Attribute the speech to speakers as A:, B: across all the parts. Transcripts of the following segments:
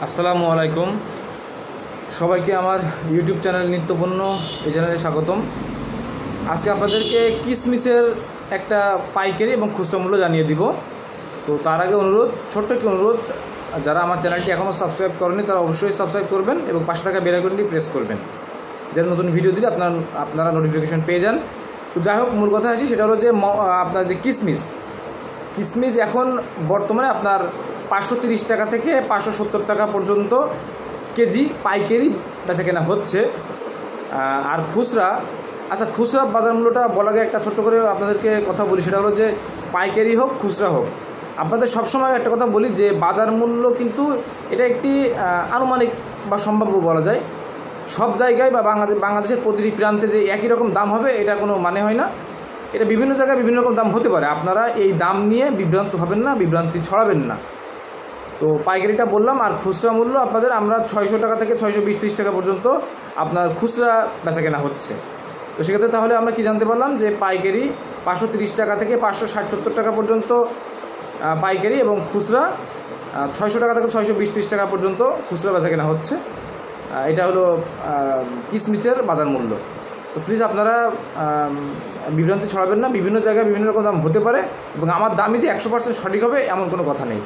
A: আসসালামু আলাইকুম। সবাইকে আমার ইউটিউব চ্যানেল নিত্যপণ্য এই চ্যানেলে স্বাগতম। আজকে আপনাদেরকে কিসমিসের একটা পাইকারি এবং খুচরা মূল্য জানিয়ে দিব। তো তার আগে অনুরোধ, ছোট্ট একটি অনুরোধ, যারা আমার চ্যানেলটি এখনও সাবস্ক্রাইব করেনি তারা অবশ্যই সাবস্ক্রাইব করবেন এবং পাশে থাকা বেল আইকনটি প্রেস করবেন, যেন নতুন ভিডিও দিলে আপনারা নোটিফিকেশন পেয়ে যান। তো যাই হোক, মূল কথা আসি, সেটা হলো যে আপনার যে কিসমিস এখন বর্তমানে আপনার 530 টাকা থেকে 570 টাকা পর্যন্ত কেজি পাইকারি বেচা কেনা হচ্ছে। আর খুচরা, খুচরা বাজার মূল্যটা বলার আগে একটা ছোট্ট করে আপনাদেরকে কথা বলি, সেটা হলো যে পাইকারি হোক খুচরা হোক, আপনাদের সবসময় একটা কথা বলি যে বাজার মূল্য কিন্তু এটা একটি আনুমানিক বা সম্ভাব্য বলা যায়। সব জায়গায় বা বাংলাদেশের প্রতিটি প্রান্তে যে একই রকম দাম হবে এটা কোনো মানে হয় না। এটা বিভিন্ন জায়গায় বিভিন্ন রকম দাম হতে পারে। আপনারা এই দাম নিয়ে বিভ্রান্ত হবেন না, বিভ্রান্তি ছড়াবেন না। তো পাইকারিটা বললাম, আর খুচরা মূল্য আপনাদের আমরা 600 টাকা থেকে 620-30 টাকা পর্যন্ত আপনার খুচরা বেচা কেনা হচ্ছে। তো সেক্ষেত্রে তাহলে আমরা কি জানতে পারলাম যে পাইকারি 530 টাকা থেকে 560-70 টাকা পর্যন্ত পাইকারি, এবং খুচরা 600 টাকা থেকে 620-30 টাকা পর্যন্ত খুচরা বেচা কেনা হচ্ছে। এটা হলো কিসমিসের বাজার মূল্য। তো প্লিজ আপনারা বিভ্রান্তি ছড়াবেন না। বিভিন্ন জায়গায় বিভিন্ন রকম দাম হতে পারে এবং আমার দামই যে 100% সঠিক হবে এমন কোনো কথা নেই।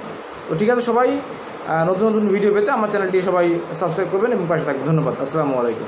A: তো ঠিক আছে, সবাই নতুন নতুন ভিডিও পেতে আমার চ্যানেলটি সবাই সাবস্ক্রাইব করবেন এবং পাশে থাকবেন। ধন্যবাদ। আসসালামু আলাইকুম।